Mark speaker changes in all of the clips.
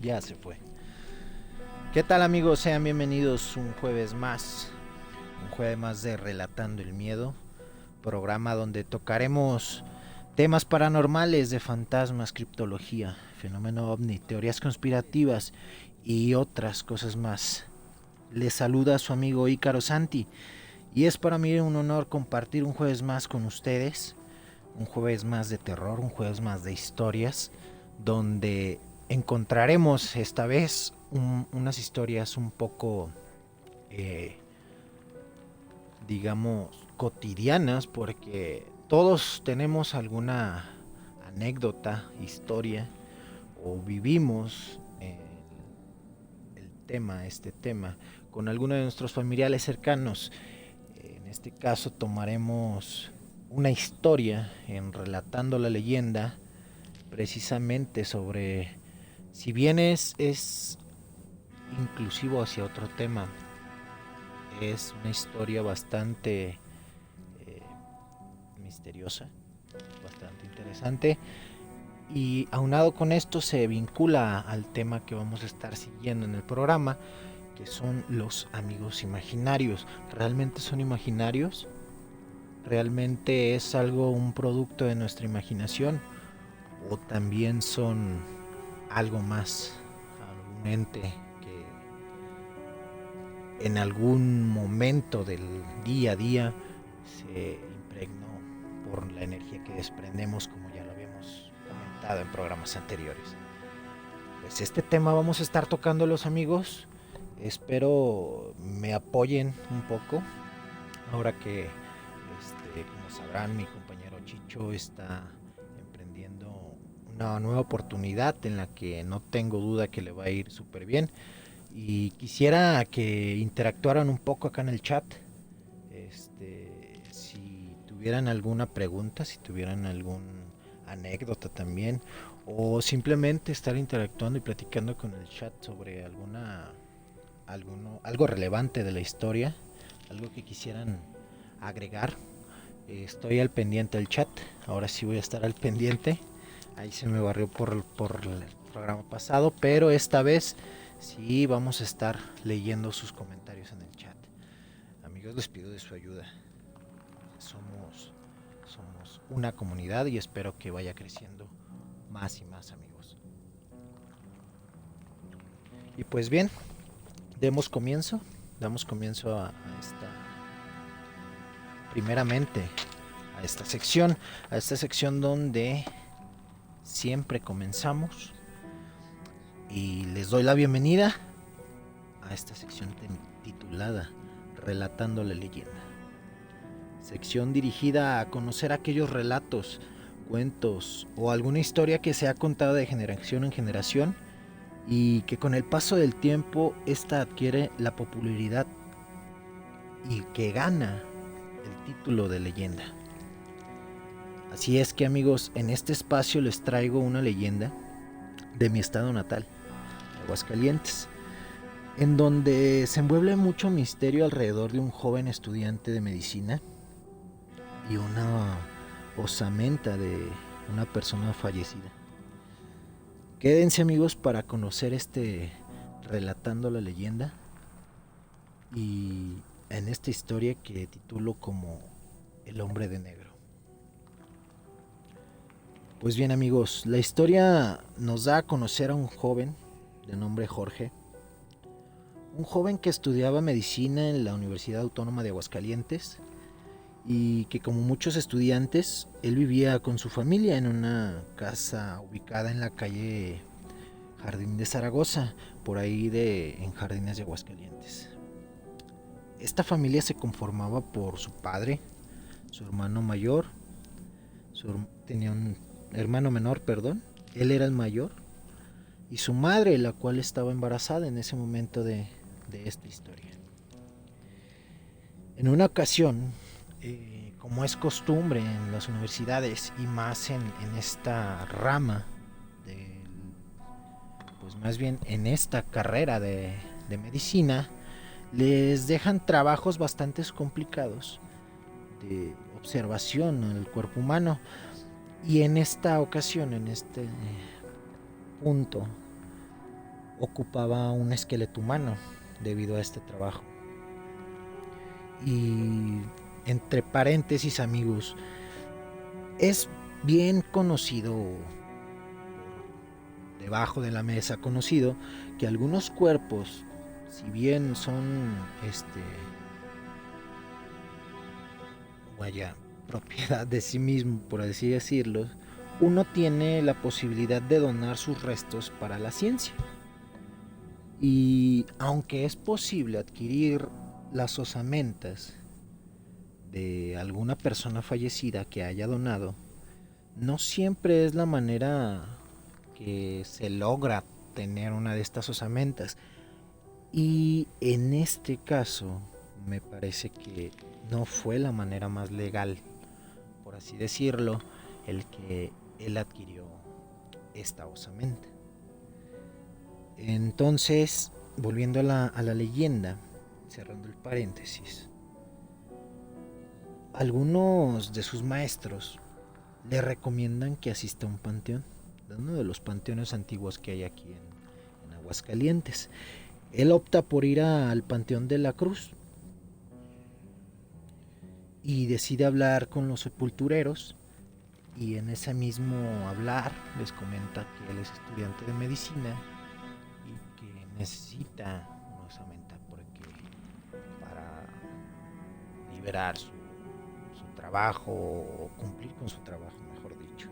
Speaker 1: Ya se fue. ¿Qué tal, amigos? Sean bienvenidos un jueves más de Relatando el Miedo, programa donde tocaremos temas paranormales de fantasmas, criptología, fenómeno ovni, teorías conspirativas y otras cosas más. Les saluda su amigo Ícaro Santi y es para mí un honor compartir un jueves más con ustedes, un jueves más de terror, un jueves más de historias, donde encontraremos esta vez unas historias un poco, eh, digamos, cotidianas, porque todos tenemos alguna anécdota, historia, o vivimos este tema, con alguno de nuestros familiares cercanos. En este caso tomaremos una historia en Relatando la Leyenda, precisamente sobre, si bien es inclusivo hacia otro tema, es una historia bastante eh, misteriosa, bastante interesante, y aunado con esto se vincula al tema que vamos a estar siguiendo en el programa, que son los amigos imaginarios. ¿Realmente son imaginarios? ¿Realmente es algo, un producto de nuestra imaginación? ¿O también son algo más, algún ente que en algún momento del día a día se impregnó por la energía que desprendemos, como ya lo habíamos comentado en programas anteriores? Pues este tema vamos a estar tocando, los amigos. Espero me apoyen un poco ahora que, como sabrán, mi compañero Chicho está emprendiendo una nueva oportunidad en la que no tengo duda que le va a ir súper bien. Y quisiera que interactuaran un poco acá en el chat. Si tuvieran alguna pregunta, si tuvieran algún anécdota también, o simplemente estar interactuando y platicando con el chat sobre algo relevante de la historia, algo que quisieran agregar. Estoy al pendiente del chat, ahora sí voy a estar al pendiente. Ahí se me barrió por el programa pasado, pero esta vez sí vamos a estar leyendo sus comentarios en el chat. Amigos, les pido de su ayuda. Somos una comunidad y espero que vaya creciendo más y más, amigos. Y pues bien, damos comienzo a esta, primeramente, a esta sección donde siempre comenzamos, y les doy la bienvenida a esta sección titulada Relatando la Leyenda. Sección dirigida a conocer aquellos relatos, cuentos o alguna historia que se ha contado de generación en generación y que con el paso del tiempo esta adquiere la popularidad y que gana el título de leyenda. Así es que, amigos, en este espacio les traigo una leyenda de mi estado natal, Aguascalientes, en donde se envuelve mucho misterio alrededor de un joven estudiante de medicina y una osamenta de una persona fallecida. Quédense, amigos, para conocer Relatando la Leyenda, y en esta historia que titulo como El Hombre de Negro. Pues bien, amigos, la historia nos da a conocer a un joven de nombre Jorge, un joven que estudiaba medicina en la Universidad Autónoma de Aguascalientes y que, como muchos estudiantes, él vivía con su familia en una casa ubicada en la calle Jardín de Zaragoza, por ahí en Jardines de Aguascalientes. Esta familia se conformaba por su padre, su hermano mayor, tenía un hermano menor, perdón, él era el mayor, y su madre, la cual estaba embarazada en ese momento de esta historia. En una ocasión, como es costumbre en las universidades y más en esta rama, de, pues más bien en esta carrera de medicina, les dejan trabajos bastante complicados de observación al cuerpo humano. Y en esta ocasión, en este punto, ocupaba un esqueleto humano debido a este trabajo. Y entre paréntesis, amigos, es bien conocido, debajo de la mesa conocido, que algunos cuerpos, si bien son vaya, propiedad de sí mismo, por así decirlo, uno tiene la posibilidad de donar sus restos para la ciencia. Y aunque es posible adquirir las osamentas de alguna persona fallecida que haya donado, no siempre es la manera que se logra tener una de estas osamentas. Y en este caso me parece que no fue la manera más legal, por así decirlo, el que él adquirió esta osamenta. Entonces, volviendo a la leyenda, cerrando el paréntesis, algunos de sus maestros le recomiendan que asista a un panteón, de uno de los panteones antiguos que hay aquí en Aguascalientes. Él opta por ir al Panteón de la Cruz y decide hablar con los sepultureros, y en ese mismo hablar les comenta que él es estudiante de medicina y que necesita una osamenta para liberar su trabajo, o cumplir con su trabajo, mejor dicho.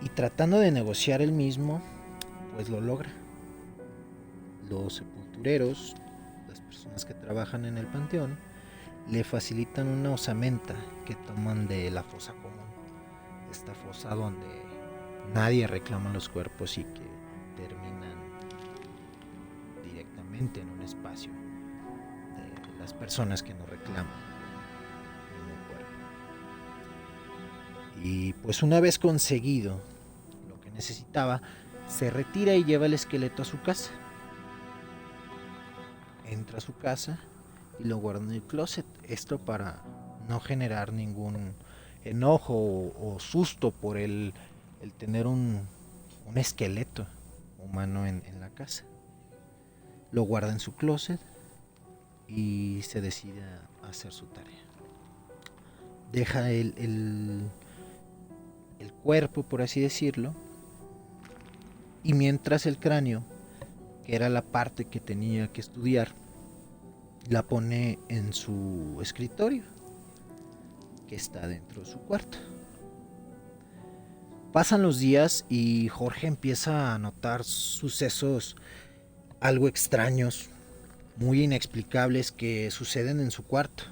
Speaker 1: Y tratando de negociar él mismo, pues lo logra. Los sepultureros, las personas que trabajan en el panteón, le facilitan una osamenta que toman de la fosa común, esta fosa donde nadie reclama los cuerpos y que terminan directamente en un espacio de las personas que no reclaman un cuerpo. Y pues una vez conseguido lo que necesitaba, se retira y lleva el esqueleto a su casa. Entra a su casa y lo guarda en el closet. Esto para no generar ningún enojo o susto por el tener un esqueleto humano en la casa. Lo guarda en su closet y se decide a hacer su tarea. Deja el cuerpo, por así decirlo, y mientras el cráneo, que era la parte que tenía que estudiar, la pone en su escritorio, que está dentro de su cuarto. Pasan los días y Jorge empieza a notar sucesos algo extraños, muy inexplicables, que suceden en su cuarto.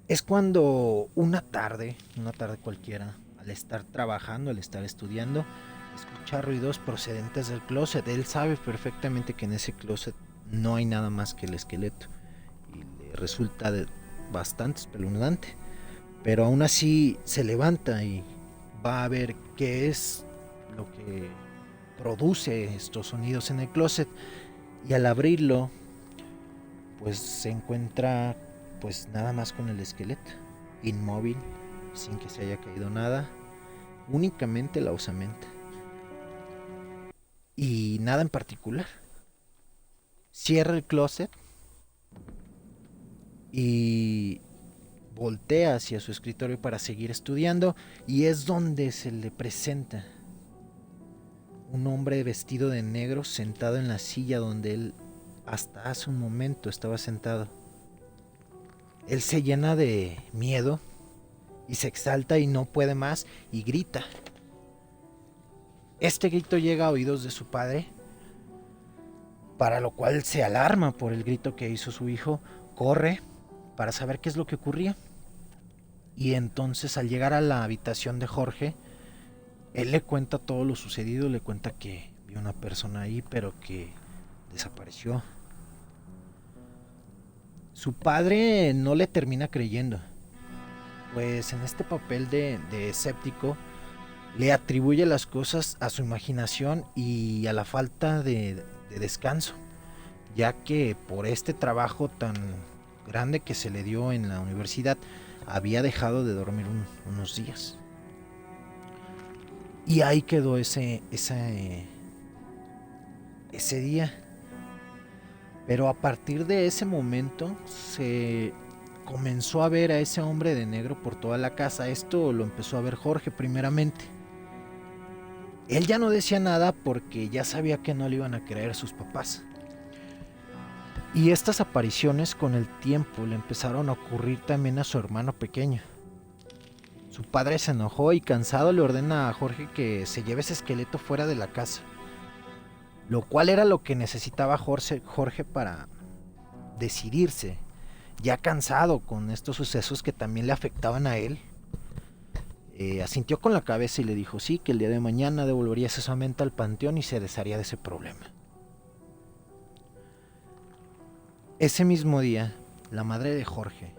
Speaker 1: Es cuando una tarde cualquiera, al estar trabajando, al estar estudiando, escucha ruidos procedentes del closet. Él sabe perfectamente que en ese closet no hay nada más que el esqueleto y le resulta bastante espeluznante. Pero aún así se levanta y va a ver qué es lo que produce estos sonidos en el closet, y al abrirlo pues se encuentra pues nada más con el esqueleto, inmóvil, sin que se haya caído nada, únicamente la osamenta y nada en particular. Cierra el closet y voltea hacia su escritorio para seguir estudiando, y es donde se le presenta un hombre vestido de negro sentado en la silla donde él hasta hace un momento estaba sentado. Él se llena de miedo y se exalta y no puede más y grita. Este grito llega a oídos de su padre, para lo cual se alarma por el grito que hizo su hijo, corre para saber qué es lo que ocurría. Y entonces, al llegar a la habitación de Jorge, él le cuenta todo lo sucedido, le cuenta que vio una persona ahí pero que desapareció. Su padre no le termina creyendo, pues en este papel de escéptico le atribuye las cosas a su imaginación y a la falta de descanso, ya que por este trabajo tan grande que se le dio en la universidad había dejado de dormir unos días. Y ahí quedó ese día. Pero a partir de ese momento se comenzó a ver a ese hombre de negro por toda la casa. Esto lo empezó a ver Jorge primeramente. Él ya no decía nada porque ya sabía que no le iban a creer sus papás. Y estas apariciones con el tiempo le empezaron a ocurrir también a su hermano pequeño. Su padre se enojó y cansado le ordena a Jorge que se lleve ese esqueleto fuera de la casa. Lo cual era lo que necesitaba Jorge para decidirse, ya cansado con estos sucesos que también le afectaban a él. Asintió con la cabeza y le dijo sí, que el día de mañana devolvería esa osamenta al panteón y se desharía de ese problema. Ese mismo día, la madre de Jorge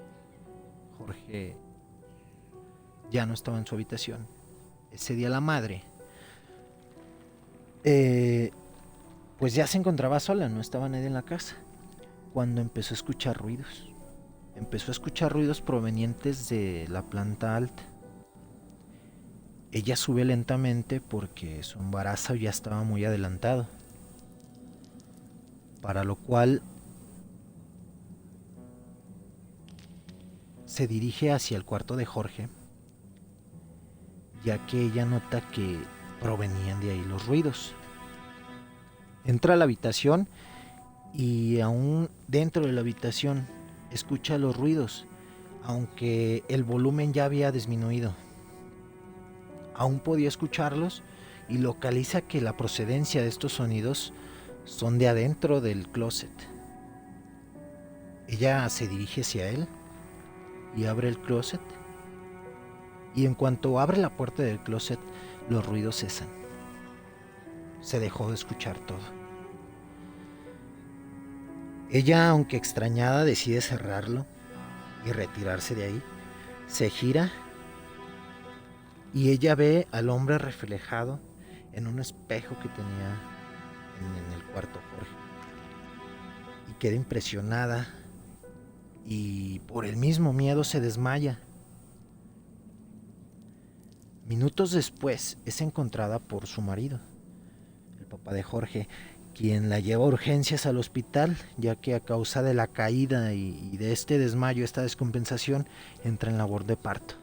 Speaker 1: ya no estaba en su habitación. Ese día la madre, pues ya se encontraba sola, no estaba nadie en la casa, cuando empezó a escuchar ruidos. Empezó a escuchar ruidos provenientes de la planta alta. Ella sube lentamente porque su embarazo ya estaba muy adelantado, para lo cual se dirige hacia el cuarto de Jorge, ya que ella nota que provenían de ahí los ruidos. Entra a la habitación y aún dentro de la habitación escucha los ruidos, aunque el volumen ya había disminuido. Aún podía escucharlos y localiza que la procedencia de estos sonidos son de adentro del closet. Ella se dirige hacia él y abre el closet, y en cuanto abre la puerta del closet, los ruidos cesan. Se dejó de escuchar todo. Ella, aunque extrañada, decide cerrarlo y retirarse de ahí. Se gira y ella ve al hombre reflejado en un espejo que tenía en el cuarto Jorge. Y queda impresionada y por el mismo miedo se desmaya. Minutos después es encontrada por su marido, el papá de Jorge, quien la lleva a urgencias al hospital, ya que a causa de la caída y de este desmayo, esta descompensación, entra en labor de parto.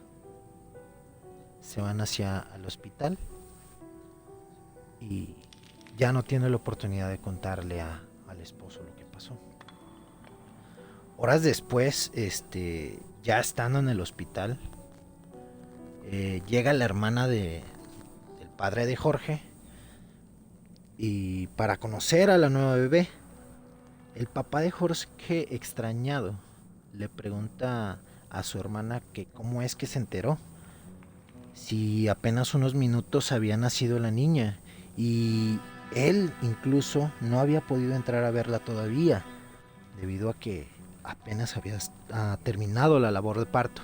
Speaker 1: Se van hacia el hospital y ya no tiene la oportunidad de contarle al esposo lo que pasó. Horas después, ya estando en el hospital, llega la hermana del padre de Jorge y para conocer a la nueva bebé. El papá de Jorge, extrañado, le pregunta a su hermana que cómo es que se enteró, si apenas unos minutos había nacido la niña y él incluso no había podido entrar a verla todavía debido a que apenas había terminado la labor de parto.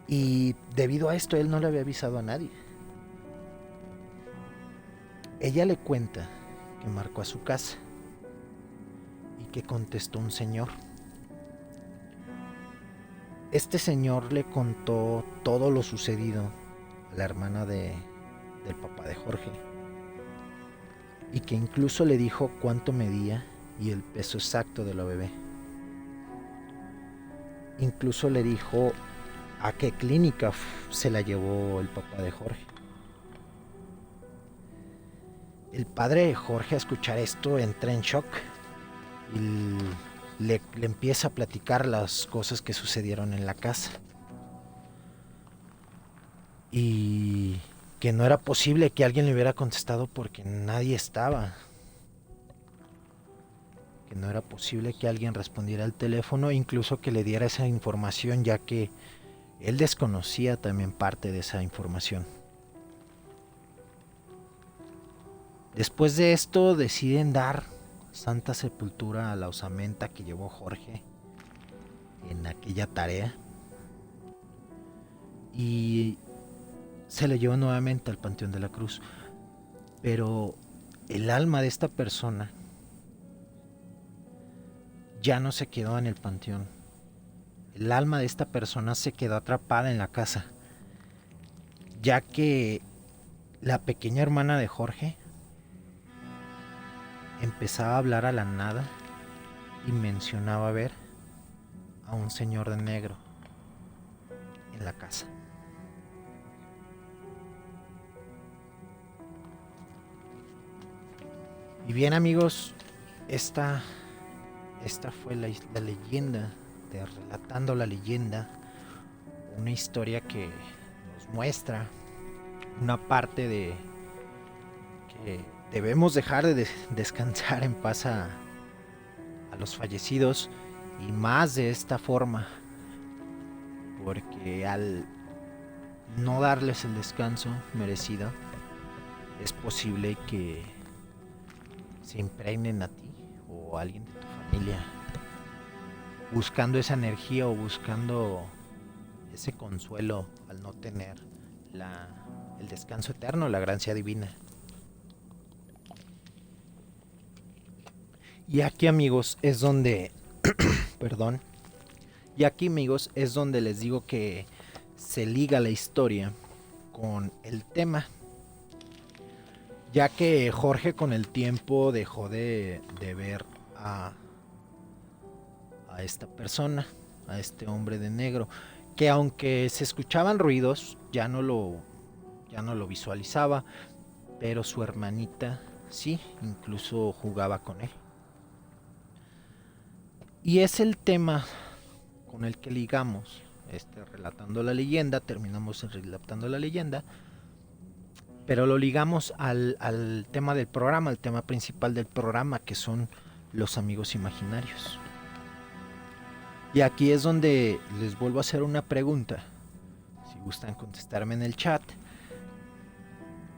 Speaker 1: Y debido a esto él no le había avisado a nadie. Ella le cuenta que marcó a su casa y que contestó un señor. Este señor le contó todo lo sucedido a la hermana del papá de Jorge y que incluso le dijo cuánto medía y el peso exacto de la bebé. Incluso le dijo a qué clínica se la llevó el papá de Jorge. El padre de Jorge, a escuchar esto, entra en shock y le empieza a platicar las cosas que sucedieron en la casa. Y que no era posible que alguien le hubiera contestado porque nadie estaba. Que no era posible que alguien respondiera al teléfono, incluso que le diera esa información, ya que él desconocía también parte de esa información. Después de esto deciden dar santa sepultura a la osamenta que llevó Jorge en aquella tarea y se le llevó nuevamente al Panteón de la Cruz. Pero el alma de esta persona ya no se quedó en el panteón. El alma de esta persona se quedó atrapada en la casa ya que la pequeña hermana de Jorge empezaba a hablar a la nada y mencionaba ver a un señor de negro en la casa. Y bien, amigos, esta fue la leyenda de Relatando la Leyenda, una historia que nos muestra una parte de que debemos dejar de descansar en paz a los fallecidos, y más de esta forma, porque al no darles el descanso merecido, es posible que se impregnen a ti o a alguien de tu familia, buscando esa energía o buscando ese consuelo al no tener el descanso eterno, la gracia divina. Y aquí, amigos, es donde perdón. Y aquí, amigos, es donde les digo que se liga la historia con el tema, ya que Jorge con el tiempo dejó de ver a esta persona, a este hombre de negro, que aunque se escuchaban ruidos, ya no lo visualizaba, pero su hermanita sí, incluso jugaba con él. Y es el tema con el que ligamos Relatando la Leyenda, terminamos en Relatando la Leyenda, pero lo ligamos al tema del programa, al tema principal del programa, que son los amigos imaginarios. Y aquí es donde les vuelvo a hacer una pregunta, si gustan contestarme en el chat.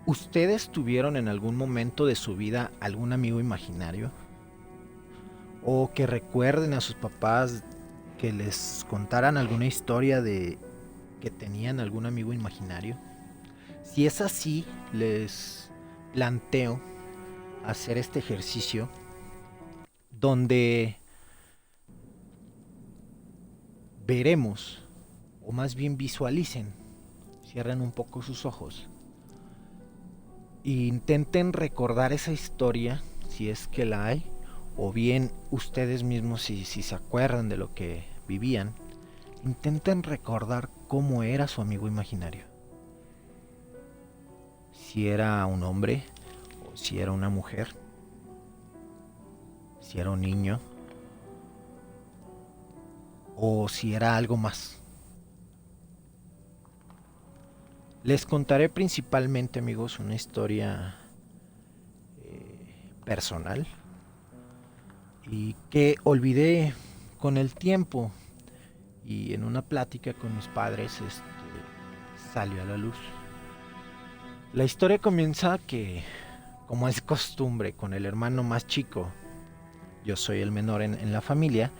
Speaker 1: ¿Ustedes tuvieron en algún momento de su vida algún amigo imaginario? ¿O que recuerden a sus papás que les contaran alguna historia de que tenían algún amigo imaginario? Si es así, les planteo hacer este ejercicio donde veremos, o más bien visualicen, cierren un poco sus ojos e intenten recordar esa historia, si es que la hay, o bien ustedes mismos si se acuerdan de lo que vivían, intenten recordar cómo era su amigo imaginario. Si era un hombre, o si era una mujer, si era un niño, o si era algo más. Les contaré principalmente, amigos, una historia personal y que olvidé con el tiempo, y en una plática con mis padres salió a la luz. La historia comienza que, como es costumbre con el hermano más chico, yo soy el menor en la familia,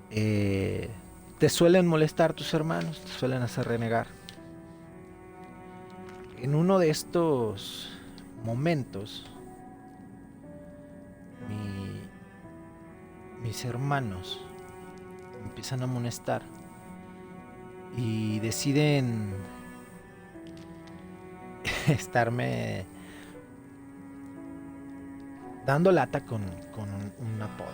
Speaker 1: te suelen molestar tus hermanos, te suelen hacer renegar. En uno de estos momentos, mis hermanos me empiezan a amonestar y deciden estarme dando lata con un apodo.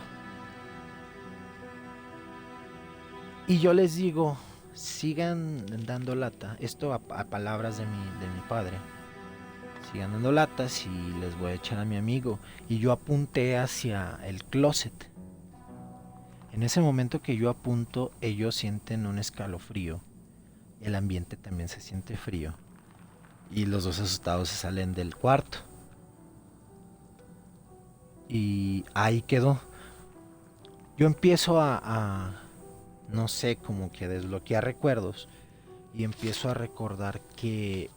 Speaker 1: Y yo les digo, sigan dando lata, esto a palabras de mi padre, sigan dando latas y les voy a echar a mi amigo. Y yo apunté hacia el closet. En ese momento que yo apunto, ellos sienten un escalofrío, el ambiente también se siente frío, y los dos asustados se salen del cuarto. Y ahí quedó. Yo empiezo no sé, como que a desbloquear recuerdos, y empiezo a recordar que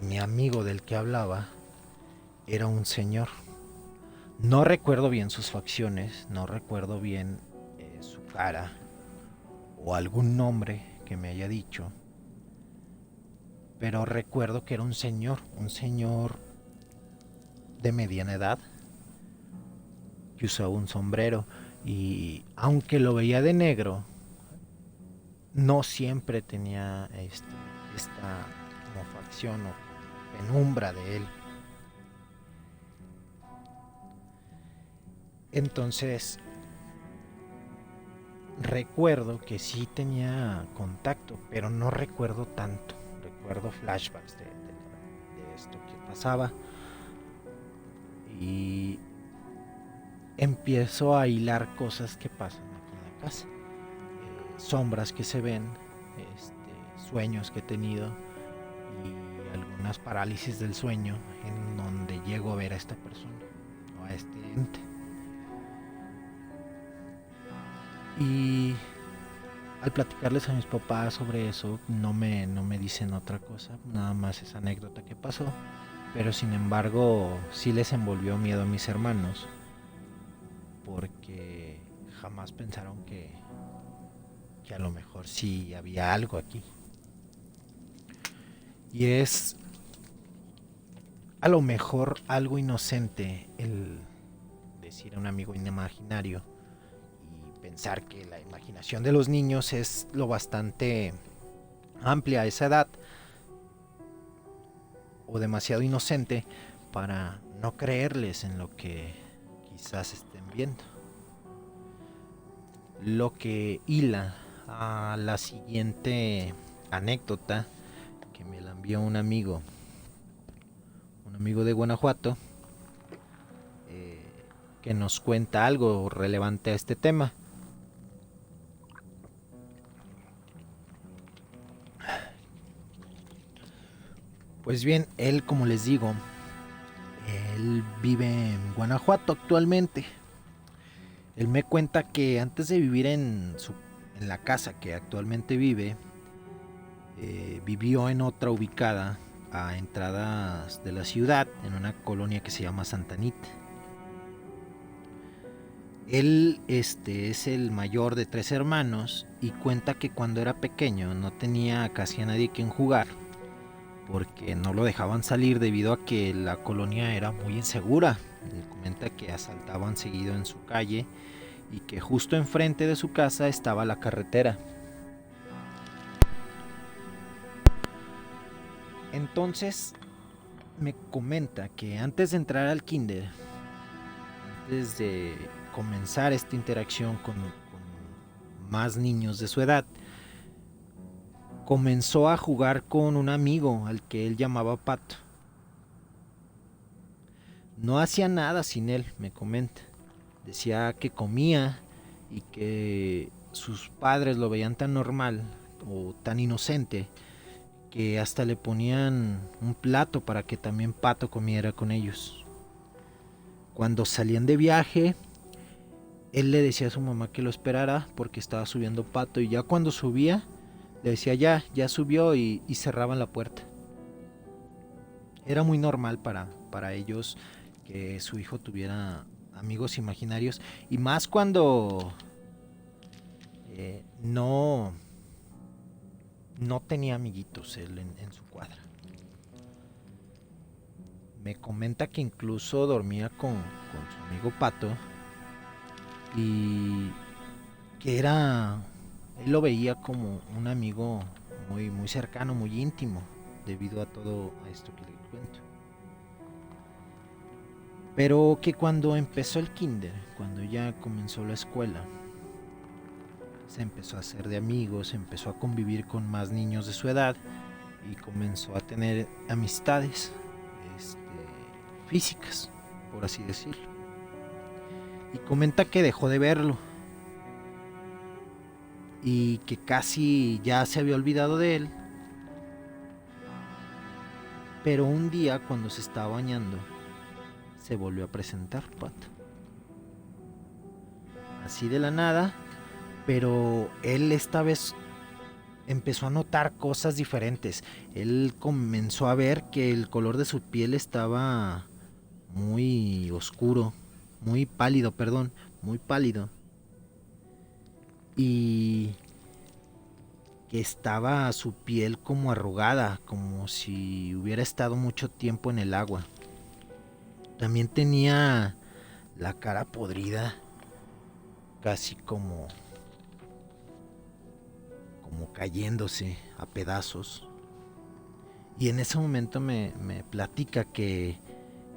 Speaker 1: mi amigo del que hablaba era un señor. No recuerdo bien sus facciones, no recuerdo bien su cara o algún nombre que me haya dicho, pero recuerdo que era un señor de mediana edad, que usaba un sombrero, y aunque lo veía de negro, no siempre tenía esta como facción o penumbra de él. Entonces recuerdo que sí tenía contacto, pero no recuerdo tanto. Recuerdo flashbacks de esto que pasaba y empiezo a hilar cosas que pasan aquí en la casa. Sombras que se ven, sueños que he tenido y algunas parálisis del sueño en donde llego a ver a esta persona o a este ente. Y al platicarles a mis papás sobre eso, no me dicen otra cosa, nada más esa anécdota que pasó. Pero sin embargo, sí les envolvió miedo a mis hermanos, porque jamás pensaron que a lo mejor sí había algo aquí. Y es a lo mejor algo inocente el decir a un amigo imaginario y pensar que la imaginación de los niños es lo bastante amplia a esa edad o demasiado inocente para no creerles en lo que quizás estén viendo. Lo que hila a la siguiente anécdota que me la envió un amigo de Guanajuato, que nos cuenta algo relevante a este tema. Pues bien, él, como les digo, él vive en Guanajuato actualmente. Él me cuenta que antes de vivir en la casa que actualmente vive, vivió en otra ubicada a entradas de la ciudad, en una colonia que se llama Santa Anita. Él es el mayor de 3 hermanos y cuenta que cuando era pequeño no tenía casi a nadie quien jugar porque no lo dejaban salir debido a que la colonia era muy insegura. Él comenta que asaltaban seguido en su calle y que justo enfrente de su casa estaba la carretera. Entonces me comenta que antes de entrar al kinder, antes de comenzar esta interacción con más niños de su edad, comenzó a jugar con un amigo al que él llamaba Pato. No hacía nada sin él, me comenta. Decía que comía y que sus padres lo veían tan normal o tan inocente que hasta le ponían un plato para que también Pato comiera con ellos. Cuando salían de viaje, él le decía a su mamá que lo esperara porque estaba subiendo Pato, y ya cuando subía le decía ya subió, y cerraban la puerta. Era muy normal para ellos que su hijo tuviera amigos imaginarios, y más cuando no tenía amiguitos él en su cuadra. Me comenta que incluso dormía con su amigo Pato y que él lo veía como un amigo muy, muy cercano, muy íntimo, debido a todo esto que le cuento. Pero que cuando empezó el kinder, cuando ya comenzó la escuela, se empezó a hacer de amigos, empezó a convivir con más niños de su edad y comenzó a tener amistades este, físicas, por así decirlo. Y comenta que dejó de verlo y que casi ya se había olvidado de él. Pero un día, cuando se estaba bañando, se volvió a presentar Pato. Así de la nada, pero él esta vez empezó a notar cosas diferentes. Él comenzó a ver que el color de su piel estaba muy oscuro, muy pálido, perdón, muy pálido. Y que estaba su piel como arrugada, como si hubiera estado mucho tiempo en el agua. También tenía la cara podrida, casi como como cayéndose a pedazos. Y en ese momento me platica que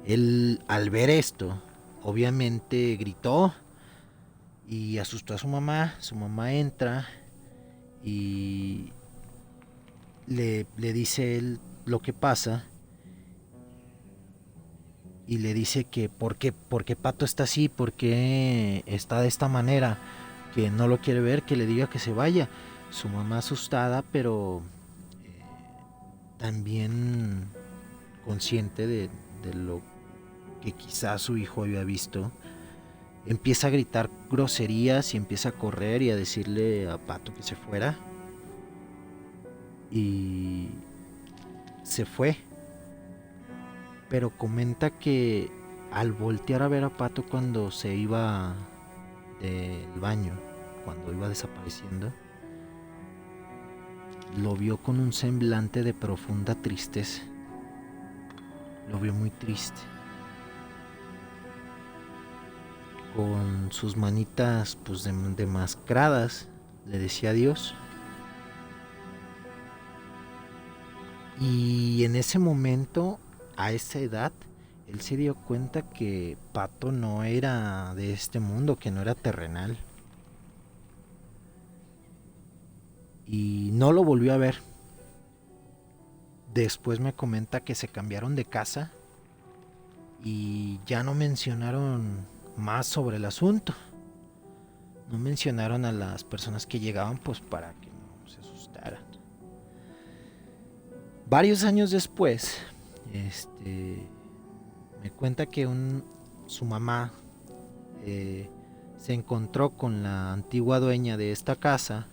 Speaker 1: él, al ver esto, obviamente gritó y asustó a su mamá. Su mamá entra y le dice él lo que pasa y le dice que por qué Pato está así, por qué está de esta manera, que no lo quiere ver, que le diga que se vaya. Su mamá asustada, pero también consciente de lo que quizás su hijo había visto, empieza a gritar groserías y empieza a correr y a decirle a Pato que se fuera. Y se fue. Pero comenta que al voltear a ver a Pato cuando se iba del baño, cuando iba desapareciendo, lo vio con un semblante de profunda tristeza. Lo vio muy triste. Con sus manitas pues demacradas, le decía adiós. Y en ese momento, a esa edad, él se dio cuenta que Pato no era de este mundo, que no era terrenal. Y no lo volvió a ver. Después me comenta que se cambiaron de casa y ya no mencionaron más sobre el asunto. No mencionaron a las personas que llegaban pues para que no se asustaran. Varios años después, me cuenta que su mamá se encontró con la antigua dueña de esta casa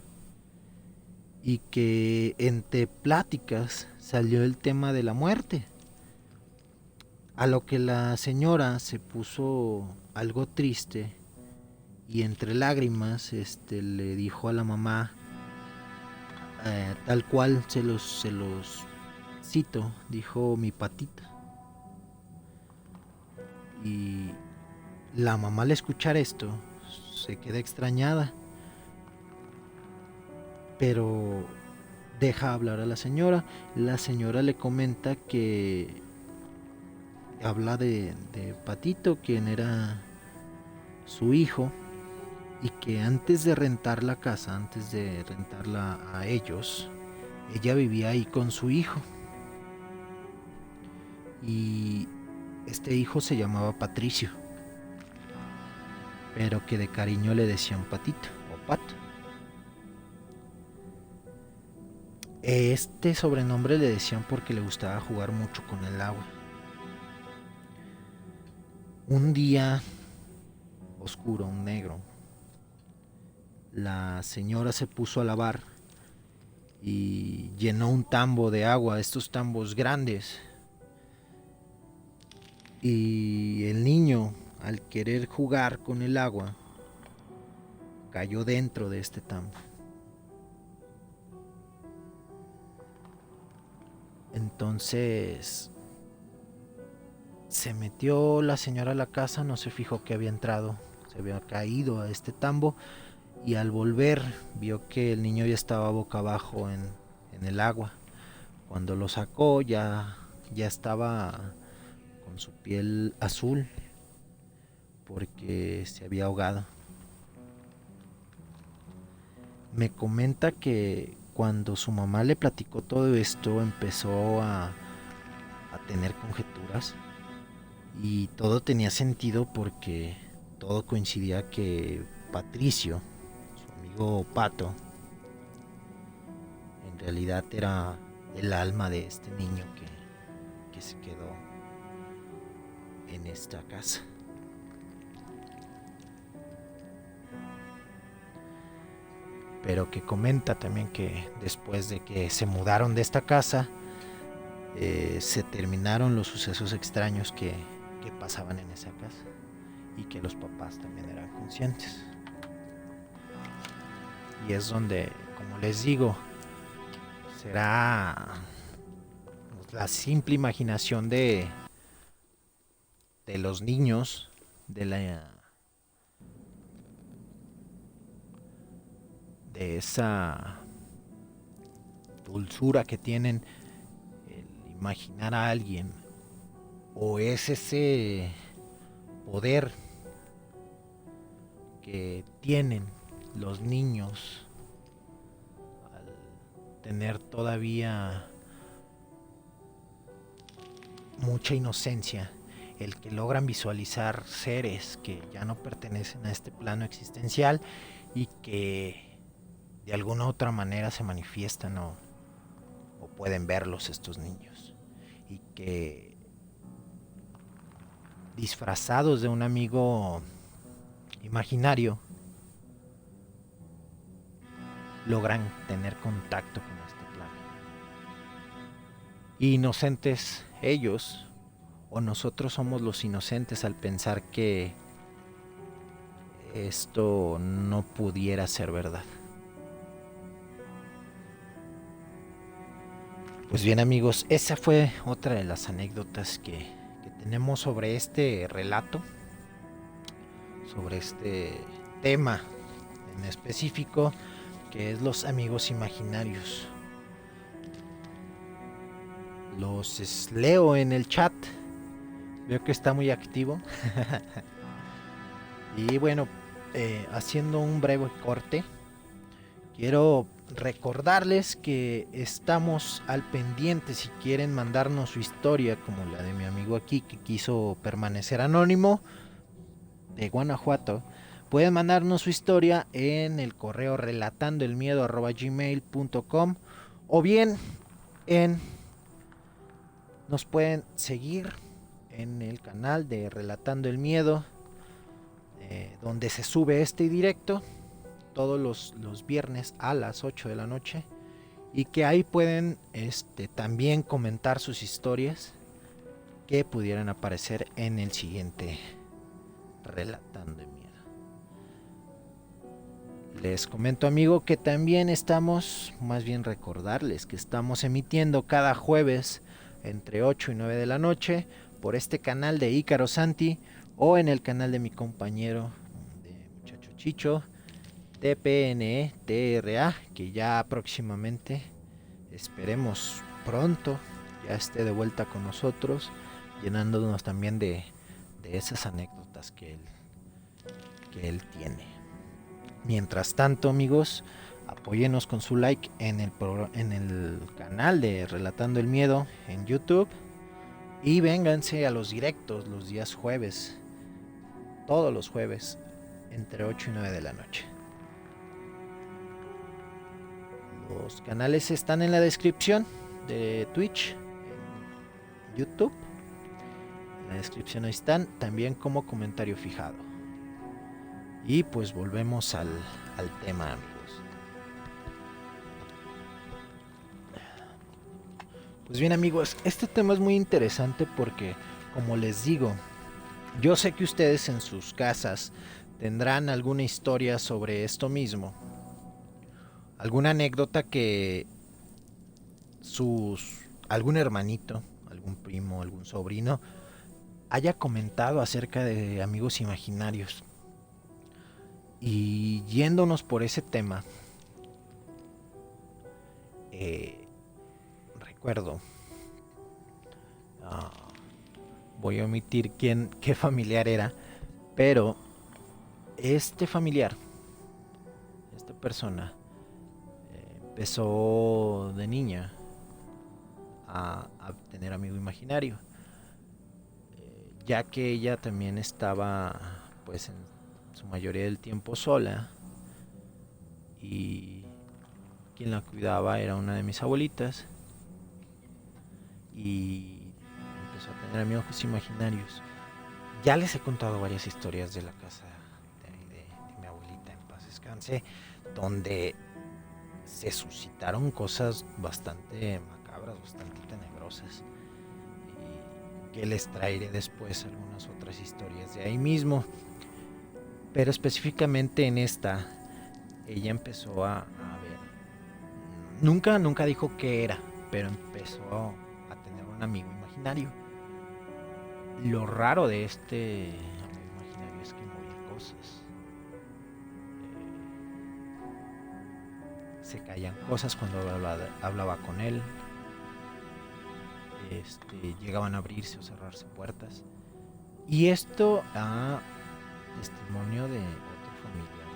Speaker 1: y que entre pláticas salió el tema de la muerte. A lo que la señora se puso algo triste y entre lágrimas le dijo a la mamá, tal cual se los cito, dijo mi Patita. Y la mamá al escuchar esto se queda extrañada, pero deja hablar a la señora. La señora le comenta que habla de Patito, quien era su hijo, y que antes de rentar la casa, antes de rentarla a ellos, ella vivía ahí con su hijo. Y este hijo se llamaba Patricio, pero que de cariño le decían Patito o Pato. Este sobrenombre le decían porque le gustaba jugar mucho con el agua. Un día oscuro, un negro, la señora se puso a lavar y llenó un tambo de agua, estos tambos grandes. Y el niño, al querer jugar con el agua, cayó dentro de este tambo. Entonces se metió la señora a la casa, no se fijó que había entrado, se había caído a este tambo y al volver vio que el niño ya estaba boca abajo en el agua. Cuando lo sacó ya estaba con su piel azul porque se había ahogado. Me comenta que cuando su mamá le platicó todo esto empezó a tener conjeturas y todo tenía sentido porque todo coincidía que Patricio, su amigo Pato, en realidad era el alma de este niño que se quedó en esta casa. Pero que comenta también que después de que se mudaron de esta casa, se terminaron los sucesos extraños que pasaban en esa casa y que los papás también eran conscientes. Y es donde, como les digo, será la simple imaginación de los niños, de esa dulzura que tienen, el imaginar a alguien, o es ese poder que tienen los niños al tener todavía mucha inocencia, el que logran visualizar seres que ya no pertenecen a este plano existencial y que de alguna otra manera se manifiestan o pueden verlos estos niños, y que disfrazados de un amigo imaginario logran tener contacto con este plano. Inocentes ellos, o nosotros somos los inocentes al pensar que esto no pudiera ser verdad. Pues bien, amigos, esa fue otra de las anécdotas que tenemos sobre este relato, sobre este tema en específico, que es los amigos imaginarios. Los leo en el chat, veo que está muy activo. Y bueno, haciendo un breve corte, quiero recordarles que estamos al pendiente. Si quieren mandarnos su historia, como la de mi amigo aquí que quiso permanecer anónimo, de Guanajuato, pueden mandarnos su historia en el correo relatandoelmiedo@gmail.com, o bien nos pueden seguir en el canal de Relatando el Miedo, donde se sube este directo todos los viernes a las 8 de la noche, y que ahí pueden también comentar sus historias que pudieran aparecer en el siguiente Relatando el Miedo. Les comento, amigo, que también estamos, más bien recordarles que estamos emitiendo cada jueves entre 8 y 9 de la noche por este canal de Ícaro Santi, o en el canal de mi compañero de Muchacho Chicho, TPNE-TRA, que ya próximamente, esperemos pronto, ya esté de vuelta con nosotros, llenándonos también de esas anécdotas que él tiene. Mientras tanto, amigos, apóyenos con su like en el canal de Relatando el Miedo en YouTube, y vénganse a los directos los días jueves, todos los jueves, entre 8 y 9 de la noche. Los canales están en la descripción de Twitch, en YouTube. En la descripción ahí están, también como comentario fijado. Y pues volvemos al tema, amigos. Pues bien, amigos, este tema es muy interesante porque, como les digo, yo sé que ustedes en sus casas tendrán alguna historia sobre esto mismo, alguna anécdota que algún hermanito, algún primo, algún sobrino haya comentado acerca de amigos imaginarios. Y yéndonos por ese tema, recuerdo, voy a omitir qué familiar era, pero este familiar, esta persona, empezó de niña a tener amigo imaginario, ya que ella también estaba, pues, en su mayoría del tiempo sola, y quien la cuidaba era una de mis abuelitas, y empezó a tener amigos imaginarios. Ya les he contado varias historias de la casa de mi abuelita, en paz descanse, donde se suscitaron cosas bastante macabras, bastante tenebrosas, y que les traeré después algunas otras historias de ahí mismo. Pero específicamente en esta, ella empezó a ver, nunca dijo qué era, pero empezó a tener un amigo imaginario. Lo raro de este amigo imaginario es que movía cosas. se caían cosas cuando hablaba con él. Llegaban a abrirse o cerrarse puertas. Y esto a testimonio de otro familiar,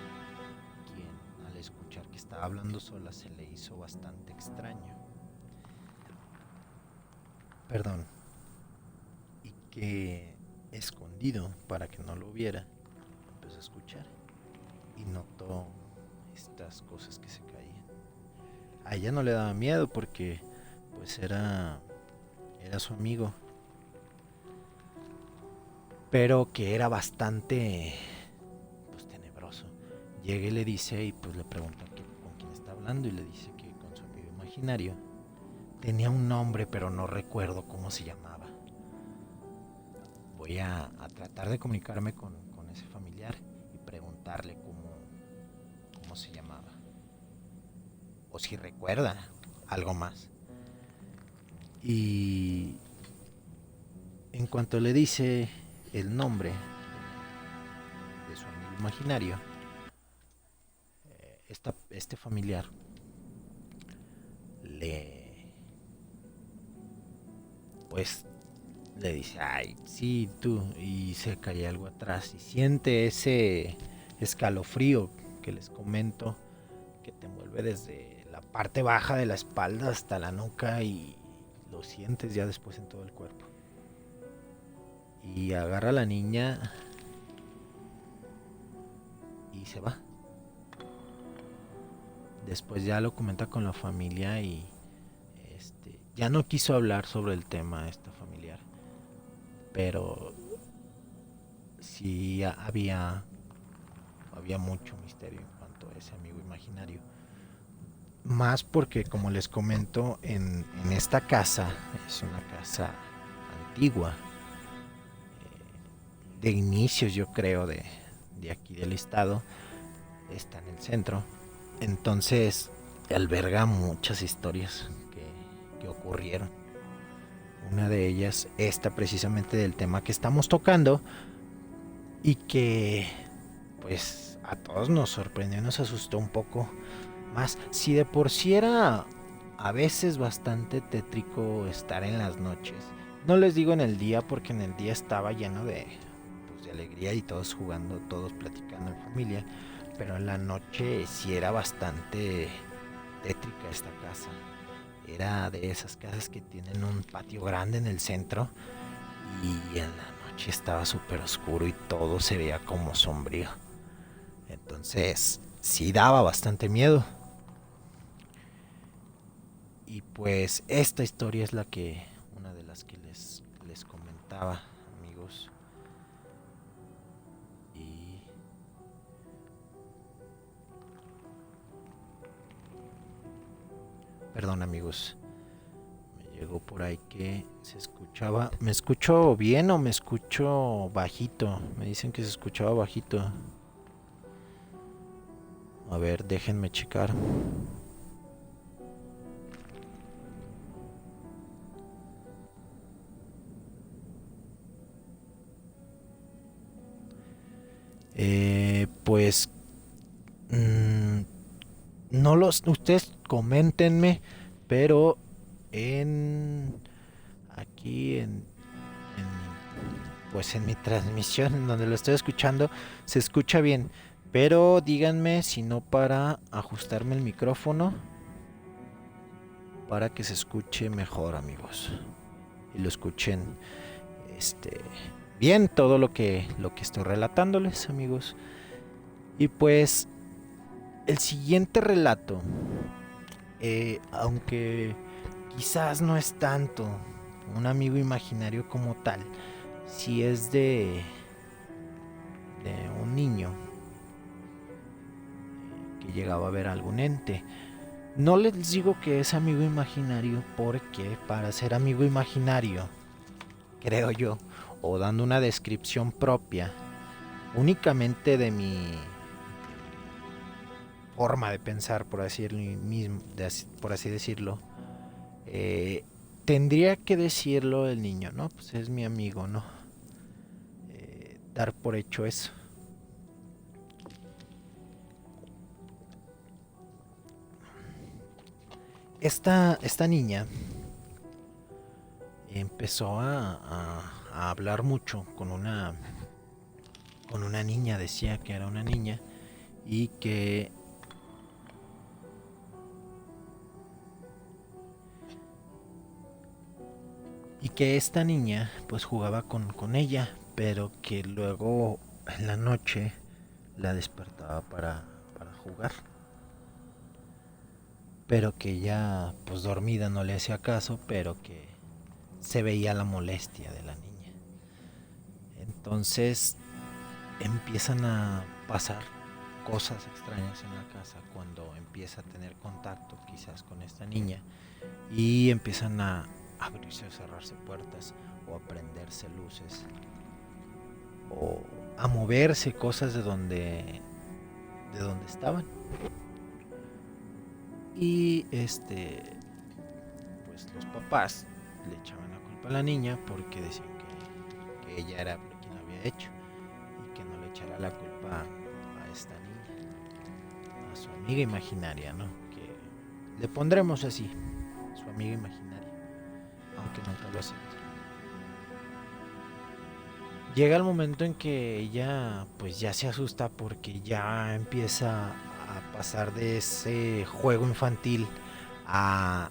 Speaker 1: quien al escuchar que estaba hablando sola se le hizo bastante extraño. Perdón. Y que escondido para que no lo viera, empezó a escuchar y notó estas cosas que se caían. A ella no le daba miedo porque pues era su amigo, pero que era bastante pues tenebroso. Llega y le dice, y pues le pregunta con quién está hablando, y le dice que con su amigo imaginario. Tenía un nombre, pero no recuerdo cómo se llamaba. Voy a tratar de comunicarme con ese familiar y preguntarle cómo se llamaba, o si recuerda algo más. Y en cuanto le dice el nombre de su amigo imaginario, este familiar pues le dice, ay, sí, tú, y se cae algo atrás y siente ese escalofrío que les comento, que te envuelve desde la parte baja de la espalda hasta la nuca y lo sientes ya después en todo el cuerpo. Y agarra a la niña y se va. Después ya lo comenta con la familia y ya no quiso hablar sobre el tema esta familiar, pero sí había mucho misterio en cuanto a ese amigo imaginario. Más porque, como les comento, en esta casa, es una casa antigua, de inicios yo creo de aquí del estado, está en el centro. Entonces alberga muchas historias que ocurrieron. Una de ellas, esta precisamente del tema que estamos tocando, y que pues a todos nos sorprendió, nos asustó un poco más. Si de por sí era a veces bastante tétrico estar en las noches, no les digo en el día porque en el día estaba lleno de alegría y todos jugando, todos platicando en familia, pero en la noche sí era bastante tétrica esta casa. Era de esas casas que tienen un patio grande en el centro y en la noche estaba súper oscuro y todo se veía como sombrío. Entonces sí daba bastante miedo. Y pues esta historia es una de las que les comentaba, amigos. Y perdón, amigos, me llegó por ahí que se escuchaba. ¿Me escucho bien o me escucho bajito? Me dicen que se escuchaba bajito. A ver, déjenme checar. Pues no ustedes coméntenme, pero aquí pues en mi transmisión, en donde lo estoy escuchando, se escucha bien. Pero díganme si no, para ajustarme el micrófono para que se escuche mejor, amigos, y lo escuchen bien todo lo que estoy relatándoles, amigos. Y pues el siguiente relato, aunque quizás no es tanto un amigo imaginario como tal, si es de un niño que llegaba a ver algún ente. No les digo que es amigo imaginario porque para ser amigo imaginario, creo yo, o dando una descripción propia, únicamente de mi forma de pensar, por así decirlo, tendría que decirlo el niño, ¿no? Pues es mi amigo, ¿no? Dar por hecho eso. esta niña empezó a hablar mucho con una niña, decía que era una niña y que esta niña pues jugaba con ella, pero que luego en la noche la despertaba para jugar, pero que ella pues dormida no le hacía caso, pero que se veía la molestia de la niña. Entonces empiezan a pasar cosas extrañas en la casa cuando empieza a tener contacto quizás con esta niña y empiezan a abrirse o cerrarse puertas o a prenderse luces o a moverse cosas de donde estaban. Y pues los papás le echaban la culpa a la niña porque decían que ella era quien lo había hecho y que no le echara la culpa a esta niña, a su amiga imaginaria, ¿no? Que le pondremos así, su amiga imaginaria, aunque nunca lo acepte. Llega el momento en que ella pues ya se asusta porque ya empieza a pasar de ese juego infantil a,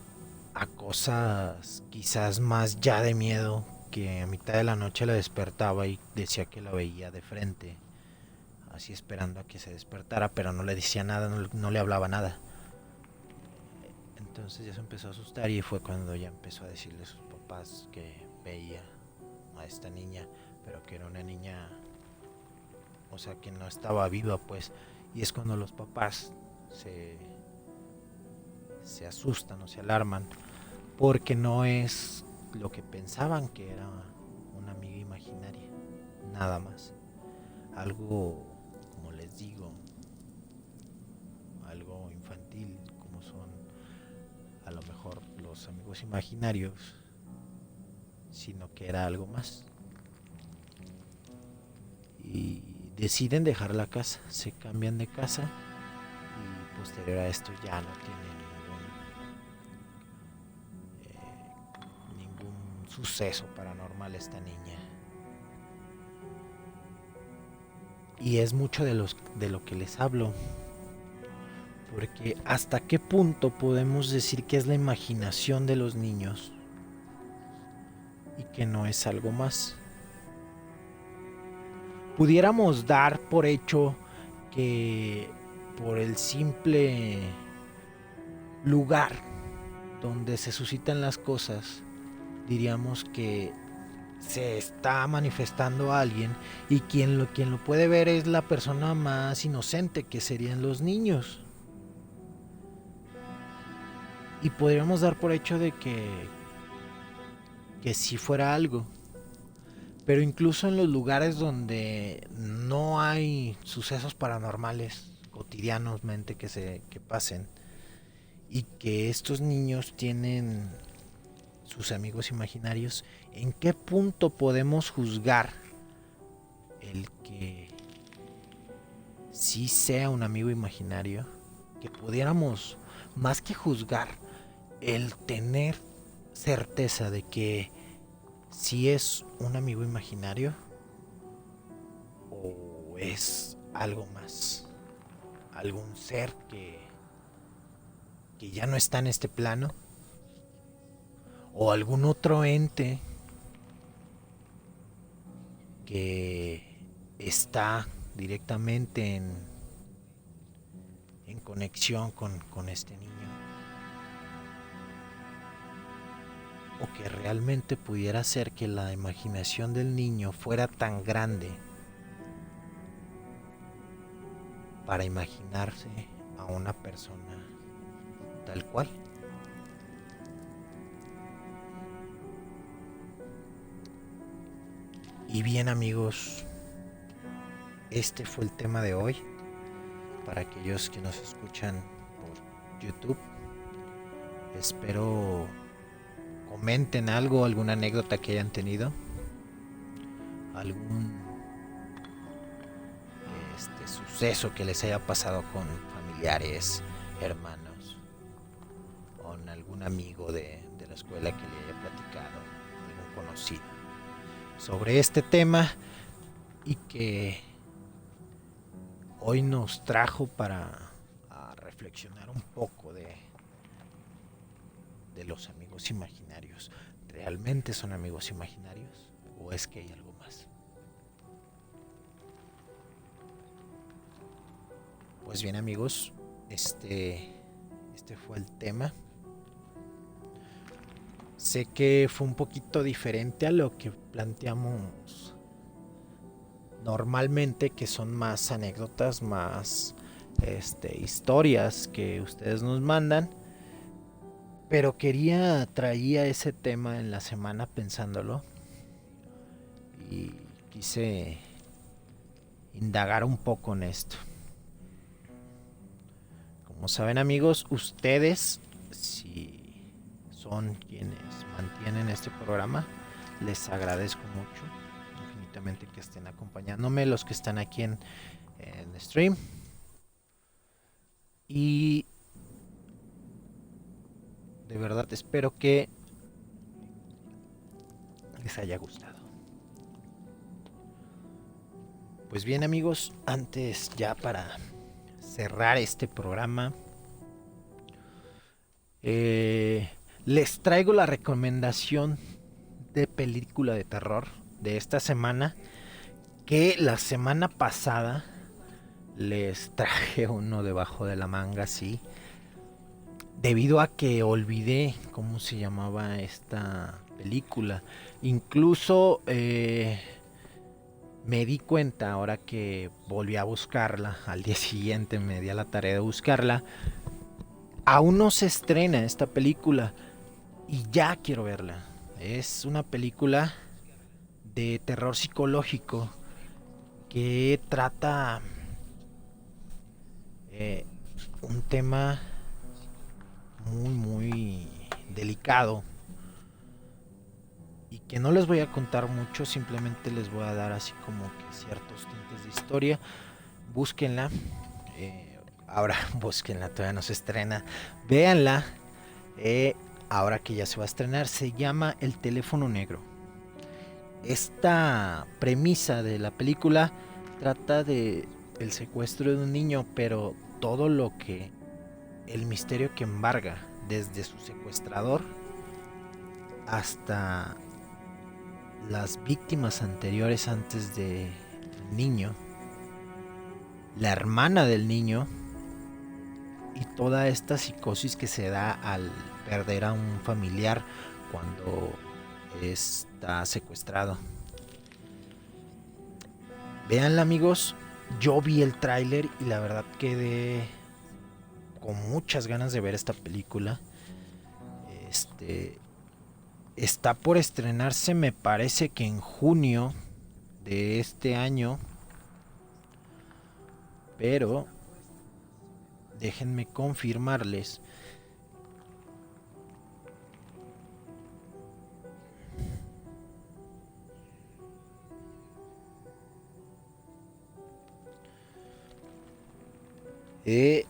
Speaker 1: a cosas quizás más ya de miedo, que a mitad de la noche la despertaba y decía que la veía de frente, así esperando a que se despertara, pero no le decía nada, no le hablaba nada. Entonces ya se empezó a asustar y fue cuando ya empezó a decirle a sus papás que veía a esta niña, pero que era una niña, o sea, que no estaba viva, pues. Y es cuando los papás se, se asustan o se alarman porque no es lo que pensaban que era una amiga imaginaria, nada más. Algo, como les digo, algo infantil, como son a lo mejor los amigos imaginarios, sino que era algo más. Y deciden dejar la casa, se cambian de casa y posterior a esto ya no tiene ningún suceso paranormal esta niña. Y es mucho de lo que les hablo, porque hasta qué punto podemos decir que es la imaginación de los niños y que no es algo más. Pudiéramos dar por hecho que por el simple lugar donde se suscitan las cosas, diríamos que se está manifestando a alguien y quien lo puede ver es la persona más inocente, que serían los niños. Y podríamos dar por hecho de que si fuera algo. Pero incluso en los lugares donde no hay sucesos paranormales cotidianamente que pasen y que estos niños tienen sus amigos imaginarios, ¿en qué punto podemos juzgar el que sí sea un amigo imaginario? Que pudiéramos, más que juzgar, el tener certeza de que si es un amigo imaginario o es algo más, algún ser que ya no está en este plano, o algún otro ente que está directamente en conexión con este niño, o que realmente pudiera ser que la imaginación del niño fuera tan grande para imaginarse a una persona tal cual. Y bien, amigos, este fue el tema de hoy. Para aquellos que nos escuchan por YouTube, espero comenten algo, alguna anécdota que hayan tenido, algún suceso que les haya pasado con familiares, hermanos, o en algún algún amigo de la escuela que le haya platicado, algún conocido, sobre este tema y que hoy nos trajo para reflexionar un poco de los amigos imaginarios. ¿Realmente son amigos imaginarios o es que hay algo más? Pues bien, amigos, este fue el tema. Sé que fue un poquito diferente a lo que planteamos normalmente, que son más anécdotas, más historias que ustedes nos mandan. Pero traía ese tema en la semana pensándolo y quise indagar un poco en esto. Como saben, amigos, ustedes, si son quienes mantienen este programa, les agradezco mucho infinitamente que estén acompañándome, los que están aquí en stream. Y de verdad espero que les haya gustado. Pues bien, amigos, antes ya para cerrar este programa, les traigo la recomendación de película de terror de esta semana, que la semana pasada les traje uno debajo de la manga, sí, debido a que olvidé cómo se llamaba esta película. Incluso me di cuenta ahora que volví a buscarla, al día siguiente me di a la tarea de buscarla. Aún no se estrena esta película y ya quiero verla. Es una película de terror psicológico que trata un tema muy delicado y que no les voy a contar mucho, simplemente les voy a dar así como que ciertos tintes de historia. Búsquenla, ahora búsquenla, todavía no se estrena, véanla, ahora que ya se va a estrenar. Se llama El teléfono negro. Esta premisa de la película trata de el secuestro de un niño, pero todo lo que el misterio que embarga desde su secuestrador hasta las víctimas anteriores antes del niño, la hermana del niño y toda esta psicosis que se da al perder a un familiar cuando está secuestrado. Véanla, amigos. Yo vi el tráiler y la verdad quedé con muchas ganas de ver esta película. Está por estrenarse, me parece que en junio de este año. Pero déjenme confirmarles.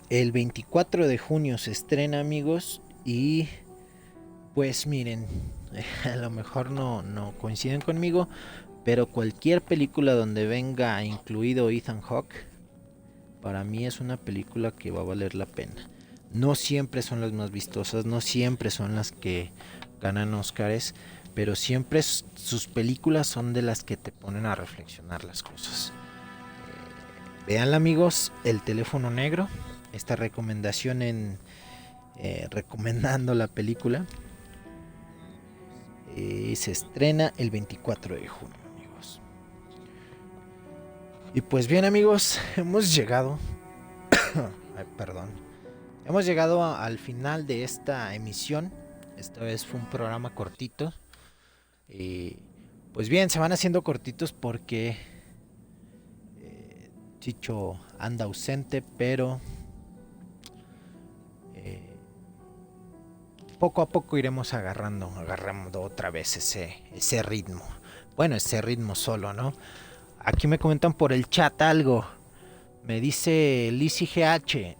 Speaker 1: El 24 de junio se estrena, amigos. Y pues miren, a lo mejor no coinciden conmigo, pero cualquier película donde venga incluido Ethan Hawke, para mí es una película que va a valer la pena. No siempre son las más vistosas, no siempre son las que ganan Óscares, pero siempre sus películas son de las que te ponen a reflexionar las cosas. Veanla, amigos, El teléfono negro. Esta recomendación recomendando la película. Se estrena el 24 de junio, amigos. Y pues bien, amigos, hemos llegado hemos llegado al final de esta emisión. Esta vez fue un programa cortito. Pues bien, se van haciendo cortitos porque Chicho anda ausente, pero poco a poco iremos agarrando otra vez ese ritmo. Bueno, ese ritmo solo, ¿no? Aquí me comentan por el chat algo. Me dice Lizzy GH.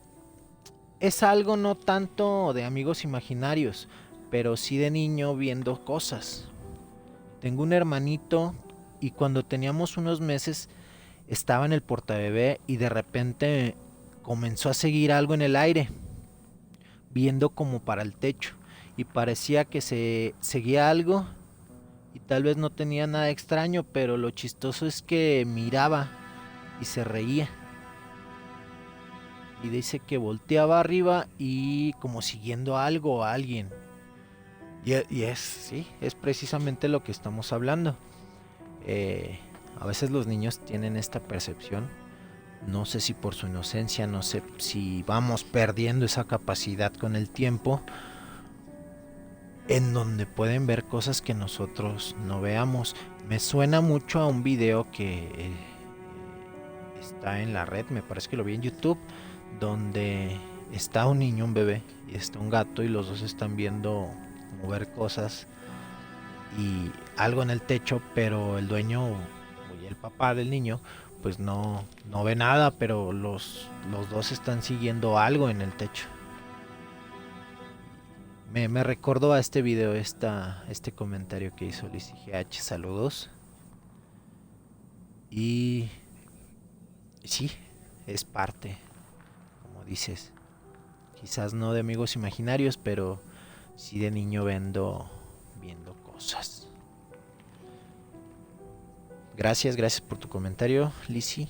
Speaker 1: Es algo no tanto de amigos imaginarios, pero sí de niño viendo cosas. Tengo un hermanito y cuando teníamos unos meses estaba en el portabebé y de repente comenzó a seguir algo en el aire, viendo como para el techo, y parecía que se seguía algo y tal vez no tenía nada extraño, pero lo chistoso es que miraba y se reía. Y dice que volteaba arriba y como siguiendo algo o a alguien. Y es, sí, es precisamente lo que estamos hablando. Eh, a veces los niños tienen esta percepción. No sé si por su inocencia, no sé si vamos perdiendo esa capacidad con el tiempo, en donde pueden ver cosas que nosotros no veamos. Me suena mucho a un video que está en la red, me parece que lo vi en YouTube, donde está un niño, un bebé, y está un gato y los dos están viendo mover cosas y algo en el techo, pero el dueño y el papá del niño pues no ve nada, pero los dos están siguiendo algo en el techo. Me recordó a este video, este comentario que hizo Liz GH, saludos. Y sí, es parte, como dices, quizás no de amigos imaginarios, pero sí de niño viendo cosas. Gracias por tu comentario, Lizzy.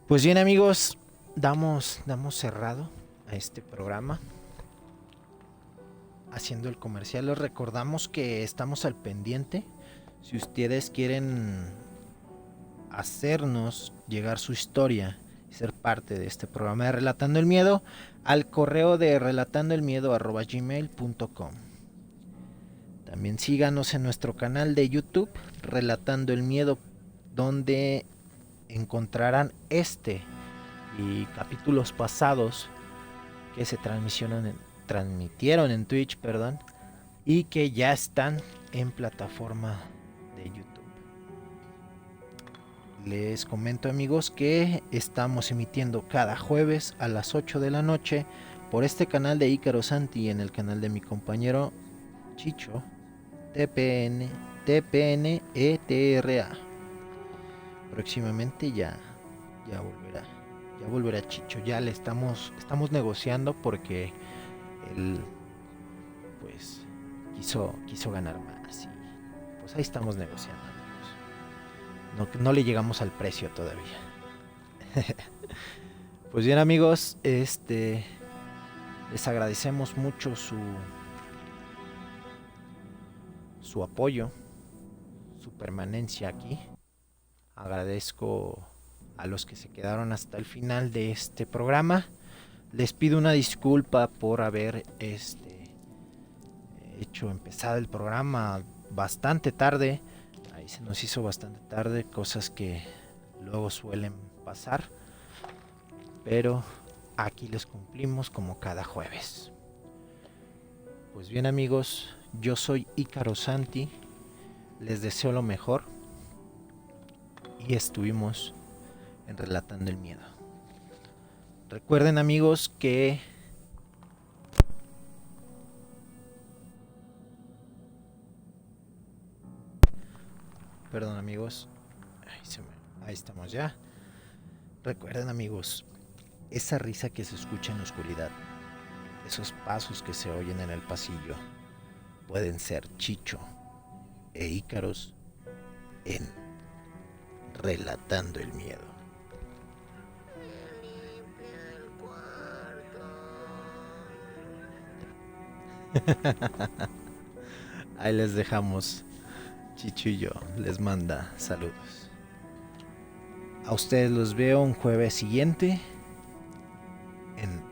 Speaker 1: Pues bien, amigos, damos cerrado a este programa. Haciendo el comercial, les recordamos que estamos al pendiente. Si ustedes quieren hacernos llegar su historia y ser parte de este programa de Relatando el Miedo, al correo de relatandoelmiedo@gmail.com. También síganos en nuestro canal de YouTube, Relatando el Miedo, donde encontrarán este y capítulos pasados que se transmitieron en Twitch, y que ya están en plataforma de YouTube. Les comento, amigos, que estamos emitiendo cada jueves a las 8 de la noche por este canal de Ícaro Santi y en el canal de mi compañero Chicho, TPN ETRA. Próximamente ya volverá Chicho. Ya le estamos negociando porque él pues quiso ganar más y pues ahí estamos negociando, amigos. No le llegamos al precio todavía. Pues bien, amigos, les agradecemos mucho su apoyo, su permanencia aquí. Agradezco a los que se quedaron hasta el final de este programa. Les pido una disculpa por haber hecho empezar el programa bastante tarde. Ahí se nos hizo bastante tarde, cosas que luego suelen pasar. Pero aquí les cumplimos como cada jueves. Pues bien, amigos, yo soy Ícaro Santi. Les deseo lo mejor. Y estuvimos en Relatando el Miedo. Recuerden, amigos, que perdón, amigos, ahí estamos ya. Recuerden, amigos, esa risa que se escucha en la oscuridad, esos pasos que se oyen en el pasillo, pueden ser Chicho e Ícaros en Relatando el Miedo. Ahí les dejamos. Chicho y yo les manda saludos. A ustedes los veo un jueves siguiente en